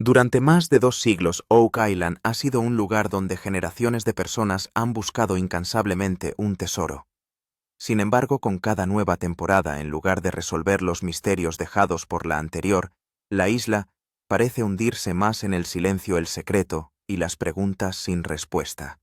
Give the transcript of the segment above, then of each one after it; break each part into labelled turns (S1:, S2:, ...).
S1: Durante más de 2 siglos, Oak Island ha sido un lugar donde generaciones de personas han buscado incansablemente un tesoro. Sin embargo, con cada nueva temporada, en lugar de resolver los misterios dejados por la anterior, la isla parece hundirse más en el silencio, el secreto y las preguntas sin respuesta.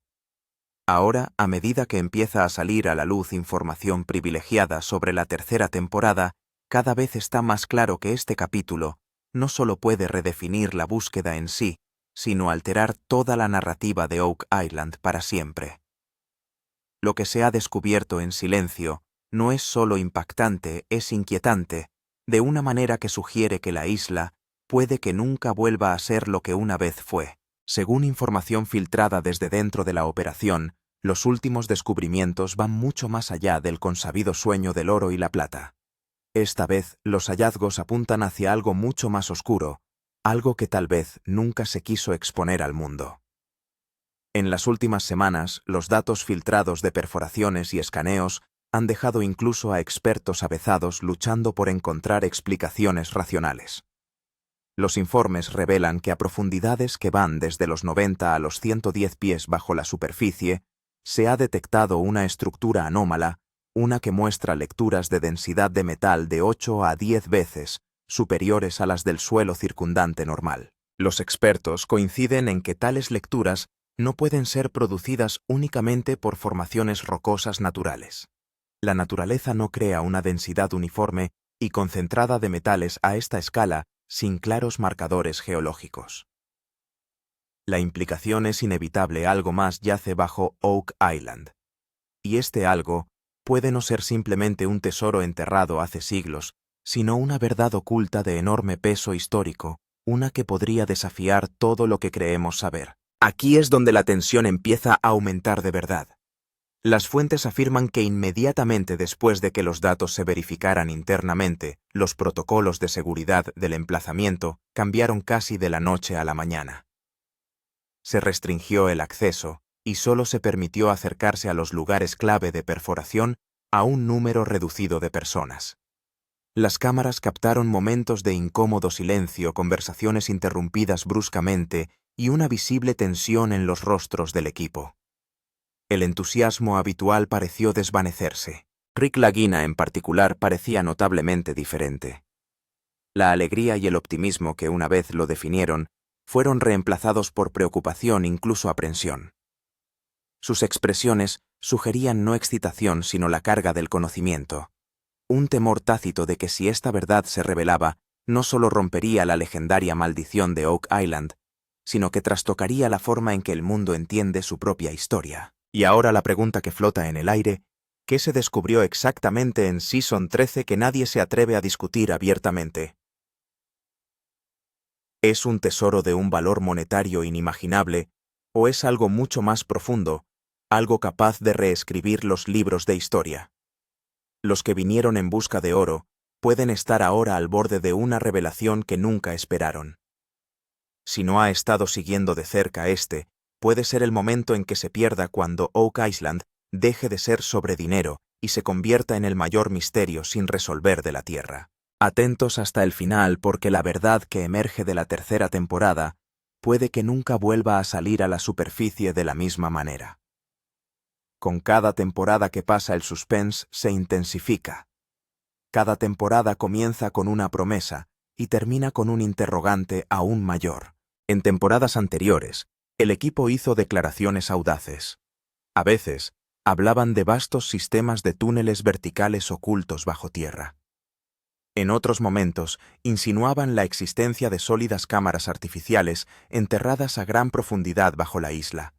S1: Ahora, a medida que empieza a salir a la luz información privilegiada sobre la tercera temporada, cada vez está más claro que este capítulo no solo puede redefinir la búsqueda en sí, sino alterar toda la narrativa de Oak Island para siempre. Lo que se ha descubierto en silencio no es solo impactante, es inquietante, de una manera que sugiere que la isla puede que nunca vuelva a ser lo que una vez fue. Según información filtrada desde dentro de la operación, los últimos descubrimientos van mucho más allá del consabido sueño del oro y la plata. Esta vez, los hallazgos apuntan hacia algo mucho más oscuro, algo que tal vez nunca se quiso exponer al mundo. En las últimas semanas, los datos filtrados de perforaciones y escaneos han dejado incluso a expertos avezados luchando por encontrar explicaciones racionales. Los informes revelan que a profundidades que van desde los 90 a los 110 pies bajo la superficie, se ha detectado una estructura anómala, una que muestra lecturas de densidad de metal de 8 a 10 veces superiores a las del suelo circundante normal. Los expertos coinciden en que tales lecturas no pueden ser producidas únicamente por formaciones rocosas naturales. La naturaleza no crea una densidad uniforme y concentrada de metales a esta escala sin claros marcadores geológicos. La implicación es inevitable: algo más yace bajo Oak Island. Y este algo puede no ser simplemente un tesoro enterrado hace siglos, sino una verdad oculta de enorme peso histórico, una que podría desafiar todo lo que creemos saber. Aquí es donde la tensión empieza a aumentar de verdad. Las fuentes afirman que inmediatamente después de que los datos se verificaran internamente, los protocolos de seguridad del emplazamiento cambiaron casi de la noche a la mañana. Se restringió el acceso y solo se permitió acercarse a los lugares clave de perforación a un número reducido de personas. Las cámaras captaron momentos de incómodo silencio, conversaciones interrumpidas bruscamente y una visible tensión en los rostros del equipo. El entusiasmo habitual pareció desvanecerse. Rick Lagina, en particular, parecía notablemente diferente. La alegría y el optimismo que una vez lo definieron fueron reemplazados por preocupación, incluso aprensión. Sus expresiones sugerían no excitación, sino la carga del conocimiento. Un temor tácito de que si esta verdad se revelaba, no solo rompería la legendaria maldición de Oak Island, sino que trastocaría la forma en que el mundo entiende su propia historia. Y ahora la pregunta que flota en el aire: ¿qué se descubrió exactamente en Season 13 que nadie se atreve a discutir abiertamente? ¿Es un tesoro de un valor monetario inimaginable, o es algo mucho más profundo, algo capaz de reescribir los libros de historia? Los que vinieron en busca de oro pueden estar ahora al borde de una revelación que nunca esperaron. Si no ha estado siguiendo de cerca puede ser el momento en que se pierda cuando Oak Island deje de ser sobre dinero y se convierta en el mayor misterio sin resolver de la Tierra. Atentos hasta el final, porque la verdad que emerge de la tercera temporada puede que nunca vuelva a salir a la superficie de la misma manera. Con cada temporada que pasa, el suspense se intensifica. Cada temporada comienza con una promesa y termina con un interrogante aún mayor. En temporadas anteriores, el equipo hizo declaraciones audaces. A veces, hablaban de vastos sistemas de túneles verticales ocultos bajo tierra. En otros momentos, insinuaban la existencia de sólidas cámaras artificiales enterradas a gran profundidad bajo la isla.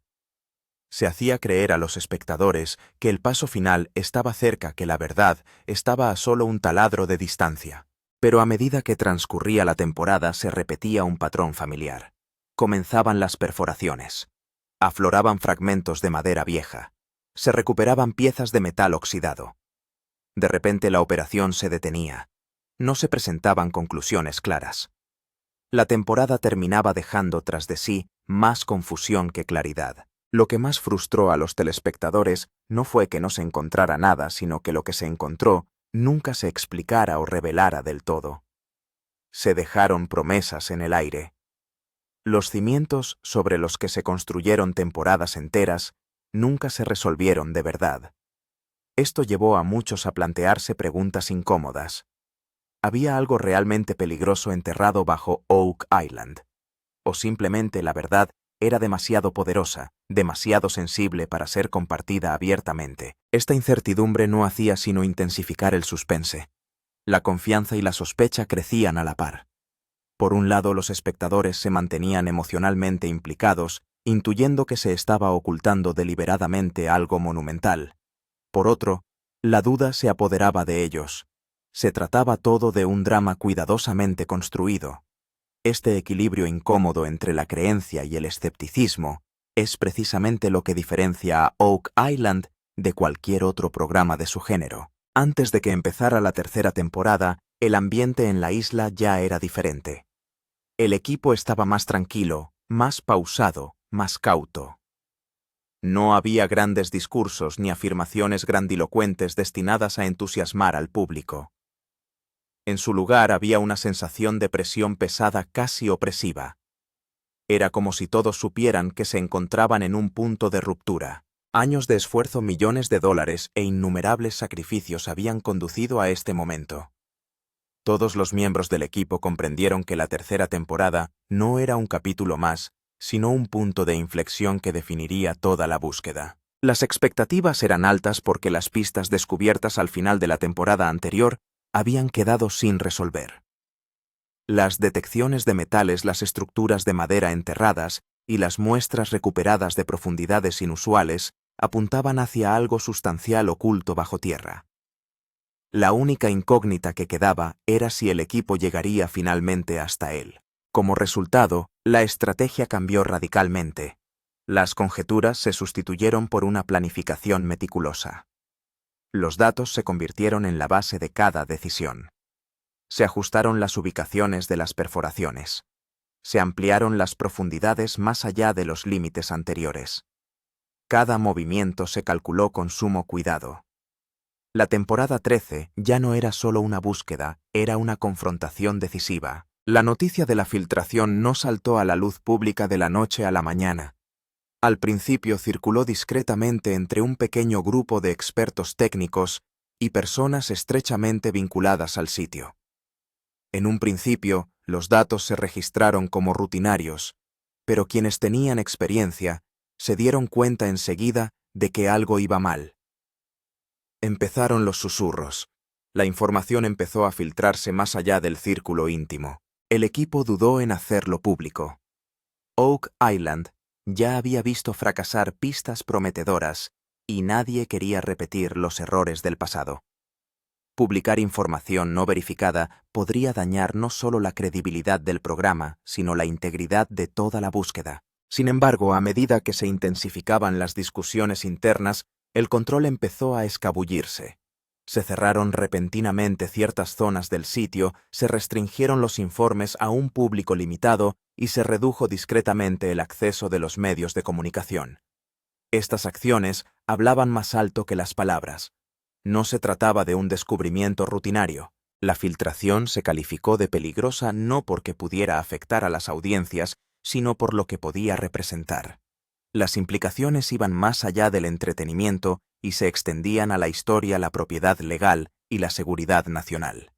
S1: Se hacía creer a los espectadores que el paso final estaba cerca, que la verdad estaba a solo un taladro de distancia. Pero a medida que transcurría la temporada se repetía un patrón familiar. Comenzaban las perforaciones. Afloraban fragmentos de madera vieja. Se recuperaban piezas de metal oxidado. De repente la operación se detenía. No se presentaban conclusiones claras. La temporada terminaba dejando tras de sí más confusión que claridad. Lo que más frustró a los telespectadores no fue que no se encontrara nada, sino que lo que se encontró nunca se explicara o revelara del todo. Se dejaron promesas en el aire. Los cimientos sobre los que se construyeron temporadas enteras nunca se resolvieron de verdad. Esto llevó a muchos a plantearse preguntas incómodas. ¿Había algo realmente peligroso enterrado bajo Oak Island? ¿O simplemente la verdad era demasiado poderosa, demasiado sensible para ser compartida abiertamente? Esta incertidumbre no hacía sino intensificar el suspense. La confianza y la sospecha crecían a la par. Por un lado, los espectadores se mantenían emocionalmente implicados, intuyendo que se estaba ocultando deliberadamente algo monumental. Por otro, la duda se apoderaba de ellos. Se trataba todo de un drama cuidadosamente construido. Este equilibrio incómodo entre la creencia y el escepticismo es precisamente lo que diferencia a Oak Island de cualquier otro programa de su género. Antes de que empezara la tercera temporada, el ambiente en la isla ya era diferente. El equipo estaba más tranquilo, más pausado, más cauto. No había grandes discursos ni afirmaciones grandilocuentes destinadas a entusiasmar al público. En su lugar había una sensación de presión pesada casi opresiva. Era como si todos supieran que se encontraban en un punto de ruptura. Años de esfuerzo, millones de dólares e innumerables sacrificios habían conducido a este momento. Todos los miembros del equipo comprendieron que la tercera temporada no era un capítulo más, sino un punto de inflexión que definiría toda la búsqueda. Las expectativas eran altas porque las pistas descubiertas al final de la temporada anterior habían quedado sin resolver. Las detecciones de metales, las estructuras de madera enterradas y las muestras recuperadas de profundidades inusuales apuntaban hacia algo sustancial oculto bajo tierra. La única incógnita que quedaba era si el equipo llegaría finalmente hasta él. Como resultado, la estrategia cambió radicalmente. Las conjeturas se sustituyeron por una planificación meticulosa. Los datos se convirtieron en la base de cada decisión. Se ajustaron las ubicaciones de las perforaciones. Se ampliaron las profundidades más allá de los límites anteriores. Cada movimiento se calculó con sumo cuidado. La temporada 13 ya no era solo una búsqueda, era una confrontación decisiva. La noticia de la filtración no saltó a la luz pública de la noche a la mañana. Al principio circuló discretamente entre un pequeño grupo de expertos técnicos y personas estrechamente vinculadas al sitio. En un principio, los datos se registraron como rutinarios, pero quienes tenían experiencia se dieron cuenta enseguida de que algo iba mal. Empezaron los susurros. La información empezó a filtrarse más allá del círculo íntimo. El equipo dudó en hacerlo público. Oak Island ya había visto fracasar pistas prometedoras y nadie quería repetir los errores del pasado. Publicar información no verificada podría dañar no solo la credibilidad del programa, sino la integridad de toda la búsqueda. Sin embargo, a medida que se intensificaban las discusiones internas, el control empezó a escabullirse. Se cerraron repentinamente ciertas zonas del sitio, se restringieron los informes a un público limitado y se redujo discretamente el acceso de los medios de comunicación. Estas acciones hablaban más alto que las palabras. No se trataba de un descubrimiento rutinario. La filtración se calificó de peligrosa no porque pudiera afectar a las audiencias, sino por lo que podía representar. Las implicaciones iban más allá del entretenimiento y se extendían a la historia, la propiedad legal y la seguridad nacional.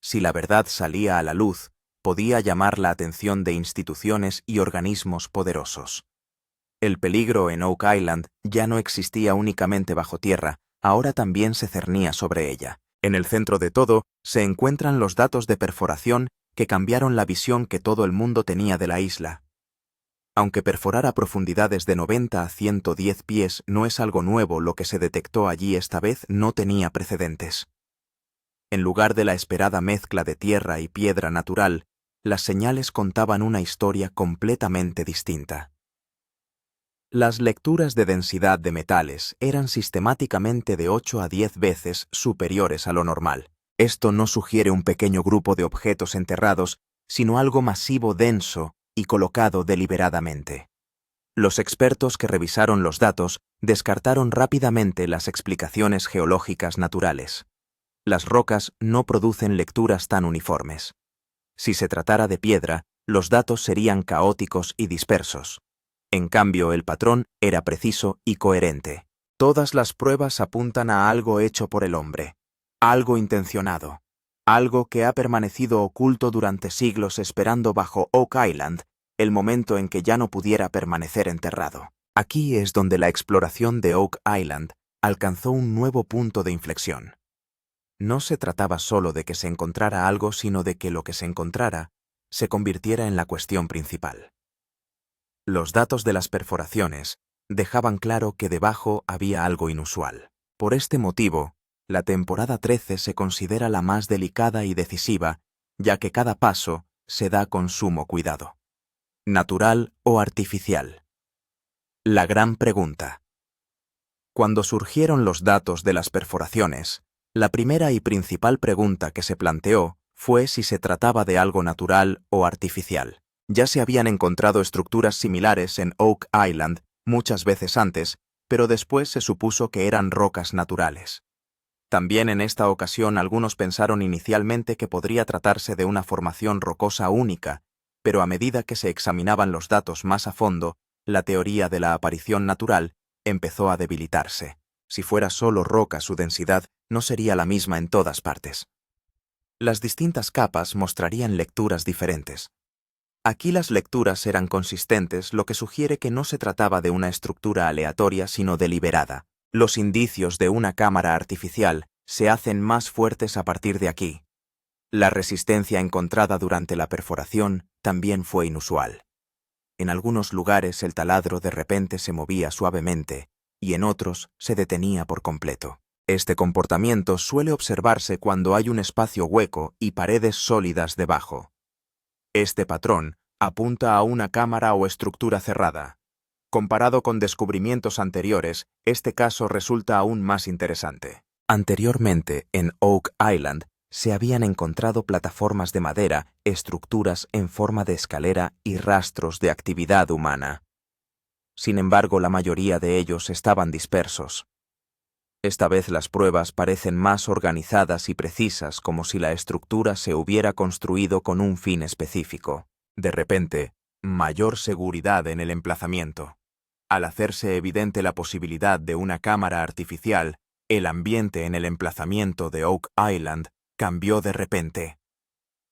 S1: Si la verdad salía a la luz, podía llamar la atención de instituciones y organismos poderosos. El peligro en Oak Island ya no existía únicamente bajo tierra, ahora también se cernía sobre ella. En el centro de todo se encuentran los datos de perforación que cambiaron la visión que todo el mundo tenía de la isla. Aunque perforar a profundidades de 90 a 110 pies no es algo nuevo, lo que se detectó allí esta vez no tenía precedentes. En lugar de la esperada mezcla de tierra y piedra natural, las señales contaban una historia completamente distinta. Las lecturas de densidad de metales eran sistemáticamente de 8 a 10 veces superiores a lo normal. Esto no sugiere un pequeño grupo de objetos enterrados, sino algo masivo, denso y colocado deliberadamente. Los expertos que revisaron los datos descartaron rápidamente las explicaciones geológicas naturales. Las rocas no producen lecturas tan uniformes. Si se tratara de piedra, los datos serían caóticos y dispersos. En cambio, el patrón era preciso y coherente. Todas las pruebas apuntan a algo hecho por el hombre, algo intencionado, algo que ha permanecido oculto durante siglos esperando bajo Oak Island el momento en que ya no pudiera permanecer enterrado. Aquí es donde la exploración de Oak Island alcanzó un nuevo punto de inflexión. No se trataba solo de que se encontrara algo, sino de que lo que se encontrara se convirtiera en la cuestión principal. Los datos de las perforaciones dejaban claro que debajo había algo inusual. Por este motivo, la temporada 13 se considera la más delicada y decisiva, ya que cada paso se da con sumo cuidado. ¿Natural o artificial? La gran pregunta. Cuando surgieron los datos de las perforaciones, la primera y principal pregunta que se planteó fue si se trataba de algo natural o artificial. Ya se habían encontrado estructuras similares en Oak Island muchas veces antes, pero después se supuso que eran rocas naturales. También en esta ocasión algunos pensaron inicialmente que podría tratarse de una formación rocosa única, pero a medida que se examinaban los datos más a fondo, la teoría de la aparición natural empezó a debilitarse. Si fuera solo roca, su densidad no sería la misma en todas partes. Las distintas capas mostrarían lecturas diferentes. Aquí las lecturas eran consistentes, lo que sugiere que no se trataba de una estructura aleatoria, sino deliberada. Los indicios de una cámara artificial se hacen más fuertes a partir de aquí. La resistencia encontrada durante la perforación también fue inusual. En algunos lugares el taladro de repente se movía suavemente y en otros se detenía por completo. Este comportamiento suele observarse cuando hay un espacio hueco y paredes sólidas debajo. Este patrón apunta a una cámara o estructura cerrada. Comparado con descubrimientos anteriores, este caso resulta aún más interesante. Anteriormente, en Oak Island, se habían encontrado plataformas de madera, estructuras en forma de escalera y rastros de actividad humana. Sin embargo, la mayoría de ellos estaban dispersos. Esta vez las pruebas parecen más organizadas y precisas, como si la estructura se hubiera construido con un fin específico. De repente, mayor seguridad en el emplazamiento. Al hacerse evidente la posibilidad de una cámara artificial, el ambiente en el emplazamiento de Oak Island cambió de repente.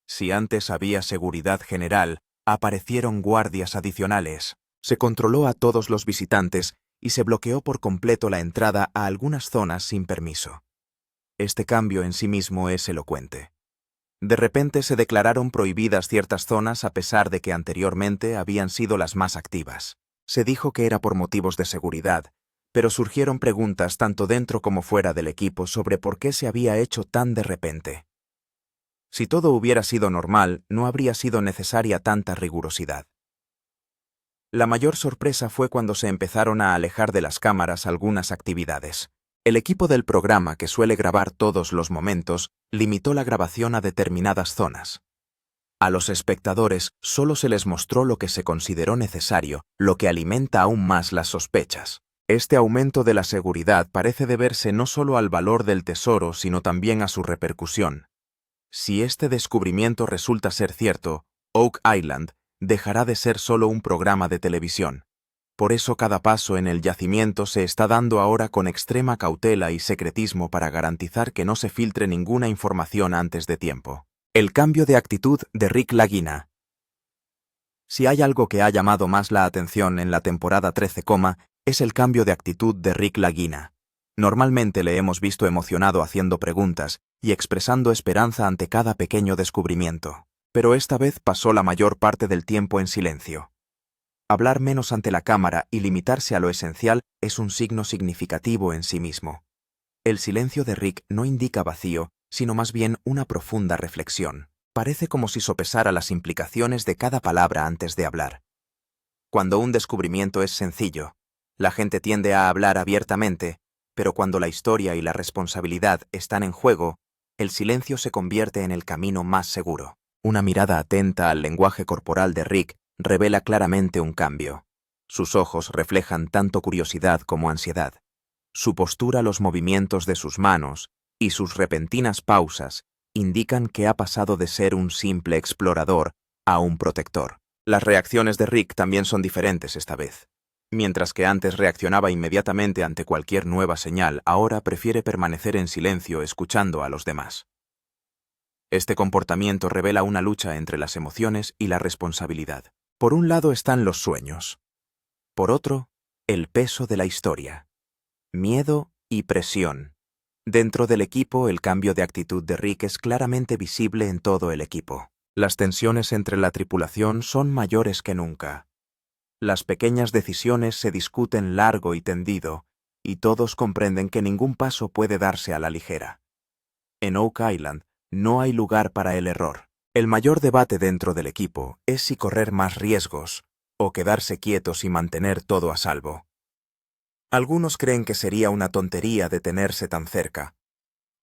S1: Si antes había seguridad general, aparecieron guardias adicionales. Se controló a todos los visitantes y se bloqueó por completo la entrada a algunas zonas sin permiso. Este cambio en sí mismo es elocuente. De repente se declararon prohibidas ciertas zonas a pesar de que anteriormente habían sido las más activas. Se dijo que era por motivos de seguridad, pero surgieron preguntas tanto dentro como fuera del equipo sobre por qué se había hecho tan de repente. Si todo hubiera sido normal, no habría sido necesaria tanta rigurosidad. La mayor sorpresa fue cuando se empezaron a alejar de las cámaras algunas actividades. El equipo del programa, que suele grabar todos los momentos, limitó la grabación a determinadas zonas. A los espectadores solo se les mostró lo que se consideró necesario, lo que alimenta aún más las sospechas. Este aumento de la seguridad parece deberse no solo al valor del tesoro, sino también a su repercusión. Si este descubrimiento resulta ser cierto, Oak Island dejará de ser solo un programa de televisión. Por eso cada paso en el yacimiento se está dando ahora con extrema cautela y secretismo para garantizar que no se filtre ninguna información antes de tiempo. El cambio de actitud de Rick Lagina. Si hay algo que ha llamado más la atención en la temporada 13, es el cambio de actitud de Rick Lagina. Normalmente le hemos visto emocionado haciendo preguntas y expresando esperanza ante cada pequeño descubrimiento. Pero esta vez pasó la mayor parte del tiempo en silencio. Hablar menos ante la cámara y limitarse a lo esencial es un signo significativo en sí mismo. El silencio de Rick no indica vacío, sino más bien una profunda reflexión. Parece como si sopesara las implicaciones de cada palabra antes de hablar. Cuando un descubrimiento es sencillo, la gente tiende a hablar abiertamente, pero cuando la historia y la responsabilidad están en juego, el silencio se convierte en el camino más seguro. Una mirada atenta al lenguaje corporal de Rick revela claramente un cambio. Sus ojos reflejan tanto curiosidad como ansiedad. Su postura, los movimientos de sus manos y sus repentinas pausas indican que ha pasado de ser un simple explorador a un protector. Las reacciones de Rick también son diferentes esta vez. Mientras que antes reaccionaba inmediatamente ante cualquier nueva señal, ahora prefiere permanecer en silencio escuchando a los demás. Este comportamiento revela una lucha entre las emociones y la responsabilidad. Por un lado están los sueños. Por otro, el peso de la historia. Miedo y presión. Dentro del equipo, el cambio de actitud de Rick es claramente visible en todo el equipo. Las tensiones entre la tripulación son mayores que nunca. Las pequeñas decisiones se discuten largo y tendido, y todos comprenden que ningún paso puede darse a la ligera. En Oak Island no hay lugar para el error. El mayor debate dentro del equipo es si correr más riesgos o quedarse quietos y mantener todo a salvo. Algunos creen que sería una tontería detenerse tan cerca.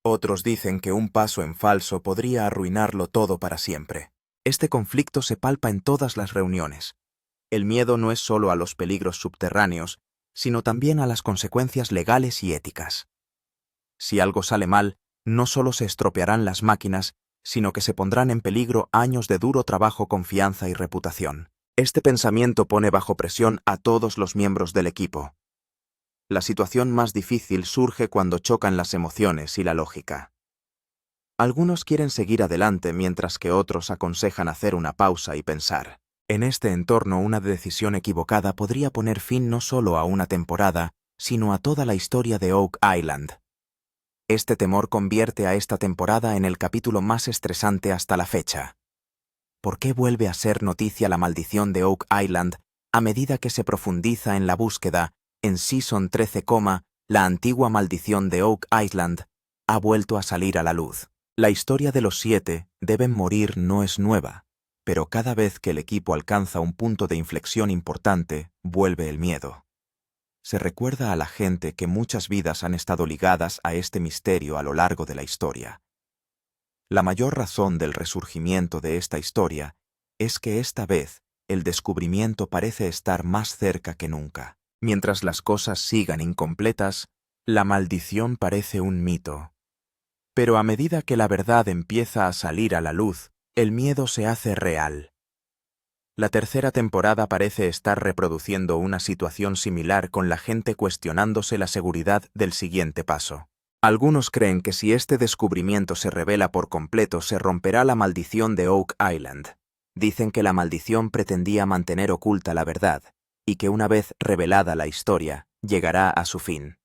S1: Otros dicen que un paso en falso podría arruinarlo todo para siempre. Este conflicto se palpa en todas las reuniones. El miedo no es solo a los peligros subterráneos, sino también a las consecuencias legales y éticas. Si algo sale mal, no solo se estropearán las máquinas, sino que se pondrán en peligro años de duro trabajo, confianza y reputación. Este pensamiento pone bajo presión a todos los miembros del equipo. La situación más difícil surge cuando chocan las emociones y la lógica. Algunos quieren seguir adelante mientras que otros aconsejan hacer una pausa y pensar. En este entorno, una decisión equivocada podría poner fin no solo a una temporada, sino a toda la historia de Oak Island. Este temor convierte a esta temporada en el capítulo más estresante hasta la fecha. ¿Por qué vuelve a ser noticia la maldición de Oak Island a medida que se profundiza en la búsqueda? En Season 13, la antigua maldición de Oak Island ha vuelto a salir a la luz. La historia de los 7 deben morir no es nueva, pero cada vez que el equipo alcanza un punto de inflexión importante, vuelve el miedo. Se recuerda a la gente que muchas vidas han estado ligadas a este misterio a lo largo de la historia. La mayor razón del resurgimiento de esta historia es que esta vez el descubrimiento parece estar más cerca que nunca. Mientras las cosas sigan incompletas, la maldición parece un mito. Pero a medida que la verdad empieza a salir a la luz, el miedo se hace real. La tercera temporada parece estar reproduciendo una situación similar, con la gente cuestionándose la seguridad del siguiente paso. Algunos creen que si este descubrimiento se revela por completo, se romperá la maldición de Oak Island. Dicen que la maldición pretendía mantener oculta la verdad, y que una vez revelada la historia, llegará a su fin.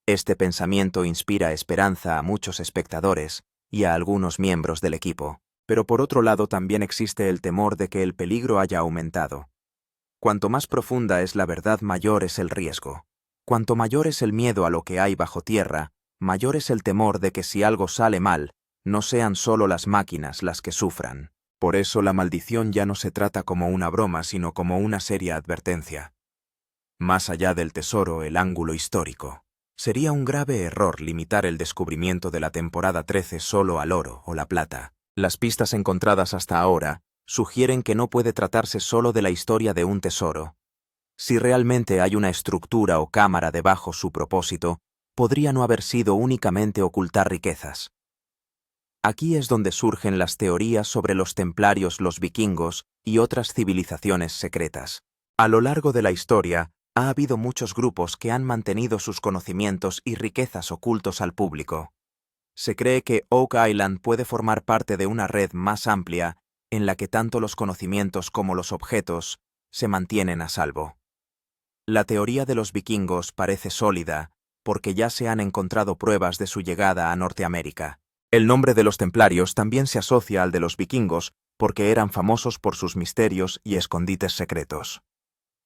S1: Este pensamiento inspira esperanza a muchos espectadores y a algunos miembros del equipo. Pero por otro lado también existe el temor de que el peligro haya aumentado. Cuanto más profunda es la verdad, mayor es el riesgo. Cuanto mayor es el miedo a lo que hay bajo tierra, mayor es el temor de que si algo sale mal, no sean solo las máquinas las que sufran. Por eso la maldición ya no se trata como una broma, sino como una seria advertencia. Más allá del tesoro, el ángulo histórico. Sería un grave error limitar el descubrimiento de la temporada 13 solo al oro o la plata. Las pistas encontradas hasta ahora sugieren que no puede tratarse solo de la historia de un tesoro. Si realmente hay una estructura o cámara debajo, su propósito podría no haber sido únicamente ocultar riquezas. Aquí es donde surgen las teorías sobre los templarios, los vikingos y otras civilizaciones secretas. A lo largo de la historia, ha habido muchos grupos que han mantenido sus conocimientos y riquezas ocultos al público. Se cree que Oak Island puede formar parte de una red más amplia en la que tanto los conocimientos como los objetos se mantienen a salvo. La teoría de los vikingos parece sólida porque ya se han encontrado pruebas de su llegada a Norteamérica. El nombre de los templarios también se asocia al de los vikingos porque eran famosos por sus misterios y escondites secretos.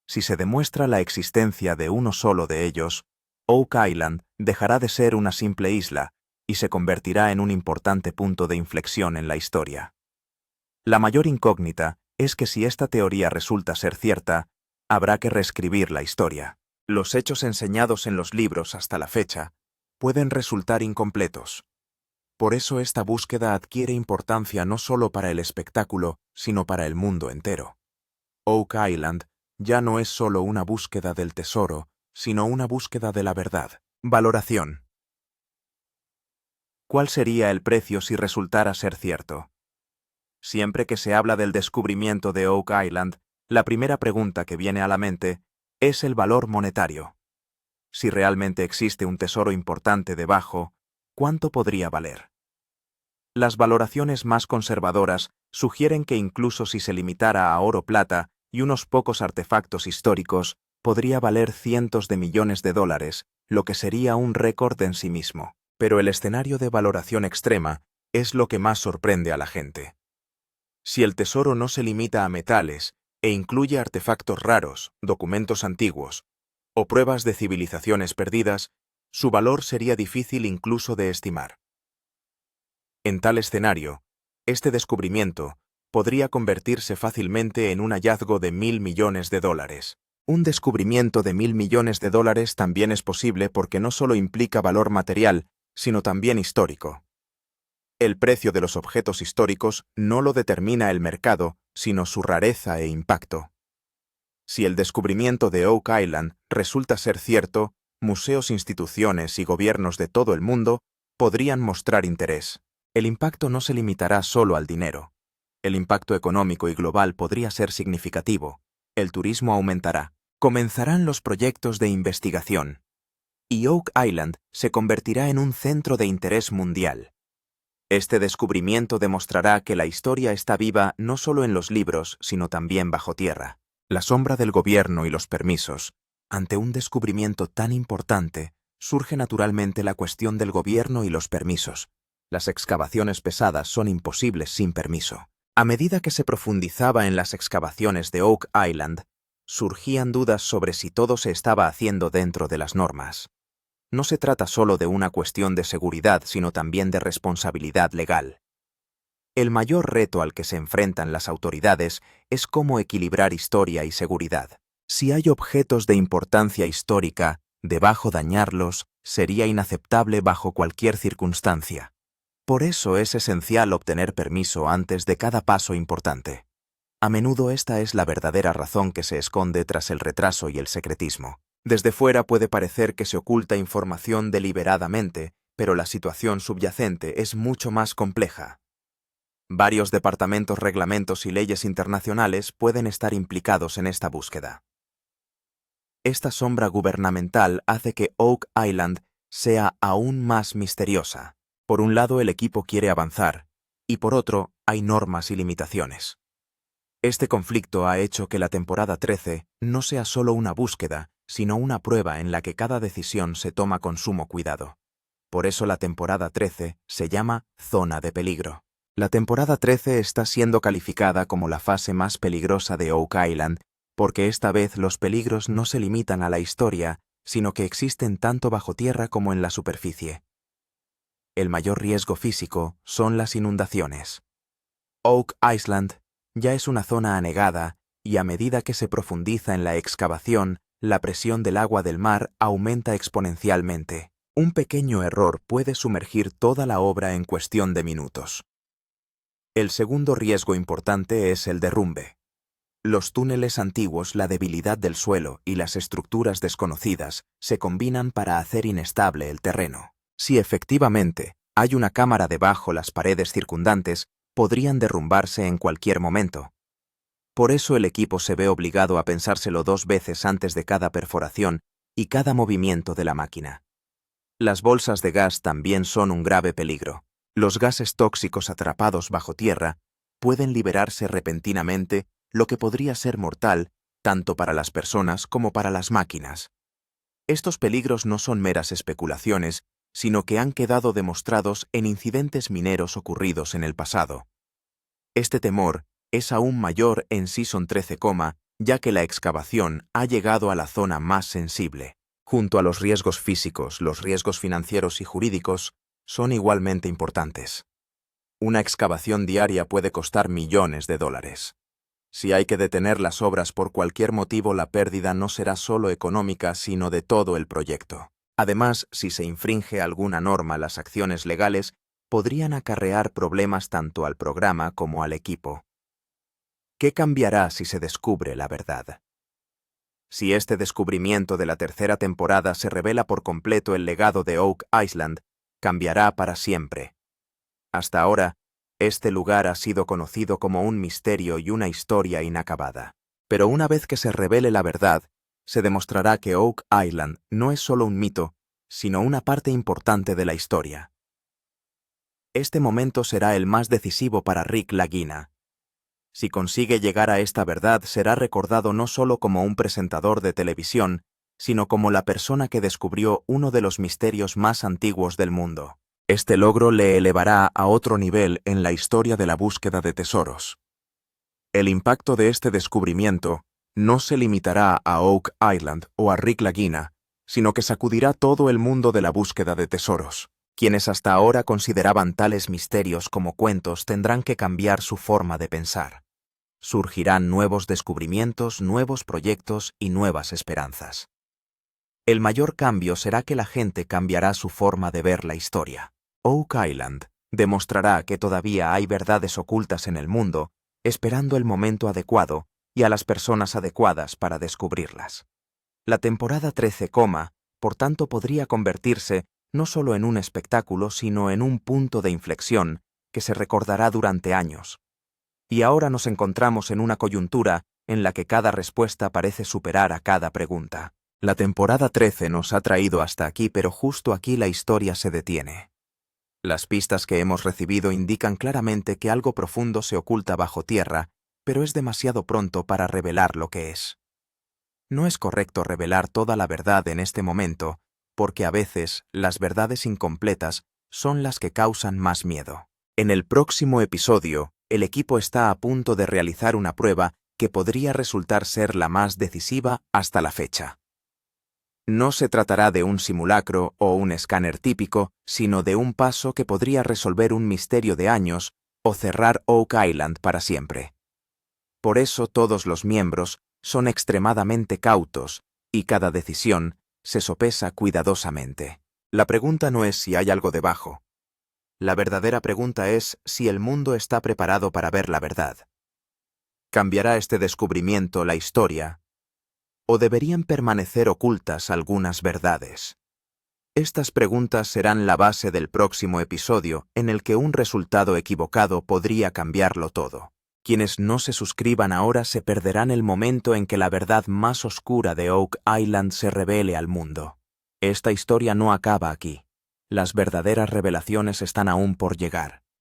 S1: Si se demuestra la existencia de uno solo de ellos, Oak Island dejará de ser una simple isla y se convertirá en un importante punto de inflexión en la historia. La mayor incógnita es que si esta teoría resulta ser cierta, habrá que reescribir la historia. Los hechos enseñados en los libros hasta la fecha pueden resultar incompletos. Por eso esta búsqueda adquiere importancia no solo para el espectáculo, sino para el mundo entero. Oak Island ya no es solo una búsqueda del tesoro, sino una búsqueda de la verdad. Valoración. ¿Cuál sería el precio si resultara ser cierto? Siempre que se habla del descubrimiento de Oak Island, la primera pregunta que viene a la mente es el valor monetario. Si realmente existe un tesoro importante debajo, ¿cuánto podría valer? Las valoraciones más conservadoras sugieren que incluso si se limitara a oro plata y unos pocos artefactos históricos, podría valer cientos de millones de dólares, lo que sería un récord en sí mismo. Pero el escenario de valoración extrema es lo que más sorprende a la gente. Si el tesoro no se limita a metales e incluye artefactos raros, documentos antiguos o pruebas de civilizaciones perdidas, su valor sería difícil incluso de estimar. En tal escenario, este descubrimiento podría convertirse fácilmente en un hallazgo de $1.000 millones. Un descubrimiento de $1.000 millones también es posible porque no solo implica valor material, sino también histórico. El precio de los objetos históricos no lo determina el mercado, sino su rareza e impacto. Si el descubrimiento de Oak Island resulta ser cierto, museos, instituciones y gobiernos de todo el mundo podrían mostrar interés. El impacto no se limitará solo al dinero. El impacto económico y global podría ser significativo. El turismo aumentará. Comenzarán los proyectos de investigación. Y Oak Island se convertirá en un centro de interés mundial. Este descubrimiento demostrará que la historia está viva no solo en los libros, sino también bajo tierra. La sombra del gobierno y los permisos. Ante un descubrimiento tan importante, surge naturalmente la cuestión del gobierno y los permisos. Las excavaciones pesadas son imposibles sin permiso. A medida que se profundizaba en las excavaciones de Oak Island, surgían dudas sobre si todo se estaba haciendo dentro de las normas. No se trata solo de una cuestión de seguridad, sino también de responsabilidad legal. El mayor reto al que se enfrentan las autoridades es cómo equilibrar historia y seguridad. Si hay objetos de importancia histórica, debajo dañarlos sería inaceptable bajo cualquier circunstancia. Por eso es esencial obtener permiso antes de cada paso importante. A menudo esta es la verdadera razón que se esconde tras el retraso y el secretismo. Desde fuera puede parecer que se oculta información deliberadamente, pero la situación subyacente es mucho más compleja. Varios departamentos, reglamentos y leyes internacionales pueden estar implicados en esta búsqueda. Esta sombra gubernamental hace que Oak Island sea aún más misteriosa. Por un lado, el equipo quiere avanzar, y por otro, hay normas y limitaciones. Este conflicto ha hecho que la temporada 13 no sea solo una búsqueda, sino una prueba en la que cada decisión se toma con sumo cuidado. Por eso la temporada 13 se llama Zona de Peligro. La temporada 13 está siendo calificada como la fase más peligrosa de Oak Island, porque esta vez los peligros no se limitan a la historia, sino que existen tanto bajo tierra como en la superficie. El mayor riesgo físico son las inundaciones. Oak Island ya es una zona anegada, y a medida que se profundiza en la excavación, la presión del agua del mar aumenta exponencialmente. Un pequeño error puede sumergir toda la obra en cuestión de minutos. El segundo riesgo importante es el derrumbe. Los túneles antiguos, la debilidad del suelo y las estructuras desconocidas se combinan para hacer inestable el terreno. Si efectivamente hay una cámara debajo las paredes circundantes, podrían derrumbarse en cualquier momento. Por eso el equipo se ve obligado a pensárselo 2 veces antes de cada perforación y cada movimiento de la máquina. Las bolsas de gas también son un grave peligro. Los gases tóxicos atrapados bajo tierra pueden liberarse repentinamente, lo que podría ser mortal tanto para las personas como para las máquinas. Estos peligros no son meras especulaciones, sino que han quedado demostrados en incidentes mineros ocurridos en el pasado. Este temor es aún mayor en Season 13, ya que la excavación ha llegado a la zona más sensible. Junto a los riesgos físicos, los riesgos financieros y jurídicos son igualmente importantes. Una excavación diaria puede costar millones de dólares. Si hay que detener las obras por cualquier motivo, la pérdida no será solo económica, sino de todo el proyecto. Además, si se infringe alguna norma, las acciones legales podrían acarrear problemas tanto al programa como al equipo. ¿Qué cambiará si se descubre la verdad? Si este descubrimiento de la tercera temporada se revela por completo, el legado de Oak Island cambiará para siempre. Hasta ahora, Este lugar ha sido conocido como un misterio y una historia inacabada. Pero una vez que se revele la verdad, se demostrará que Oak Island no es solo un mito, sino una parte importante de la historia. Este momento será el más decisivo para Rick Lagina. Si consigue llegar a esta verdad, será recordado no solo como un presentador de televisión, sino como la persona que descubrió uno de los misterios más antiguos del mundo. Este logro le elevará a otro nivel en la historia de la búsqueda de tesoros. El impacto de este descubrimiento no se limitará a Oak Island o a Rick Lagina, sino que sacudirá todo el mundo de la búsqueda de tesoros. Quienes hasta ahora consideraban tales misterios como cuentos tendrán que cambiar su forma de pensar. Surgirán nuevos descubrimientos, nuevos proyectos y nuevas esperanzas. El mayor cambio será que la gente cambiará su forma de ver la historia. Oak Island demostrará que todavía hay verdades ocultas en el mundo, esperando el momento adecuado y a las personas adecuadas para descubrirlas. La temporada 13, por tanto, podría convertirse no solo en un espectáculo, sino en un punto de inflexión que se recordará durante años. Y ahora nos encontramos en una coyuntura en la que cada respuesta parece superar a cada pregunta. La temporada 13 nos ha traído hasta aquí, pero justo aquí la historia se detiene. Las pistas que hemos recibido indican claramente que algo profundo se oculta bajo tierra, pero es demasiado pronto para revelar lo que es. No es correcto revelar toda la verdad en este momento, porque a veces las verdades incompletas son las que causan más miedo. En el próximo episodio, el equipo está a punto de realizar una prueba que podría resultar ser la más decisiva hasta la fecha. No se tratará de un simulacro o un escáner típico, sino de un paso que podría resolver un misterio de años o cerrar Oak Island para siempre. Por eso todos los miembros son extremadamente cautos y cada decisión se sopesa cuidadosamente. La pregunta no es si hay algo debajo. La verdadera pregunta es si el mundo está preparado para ver la verdad. ¿Cambiará este descubrimiento la historia? ¿O deberían permanecer ocultas algunas verdades? Estas preguntas serán la base del próximo episodio, en el que un resultado equivocado podría cambiarlo todo. Quienes no se suscriban ahora se perderán el momento en que la verdad más oscura de Oak Island se revele al mundo. Esta historia no acaba aquí. Las verdaderas revelaciones están aún por llegar.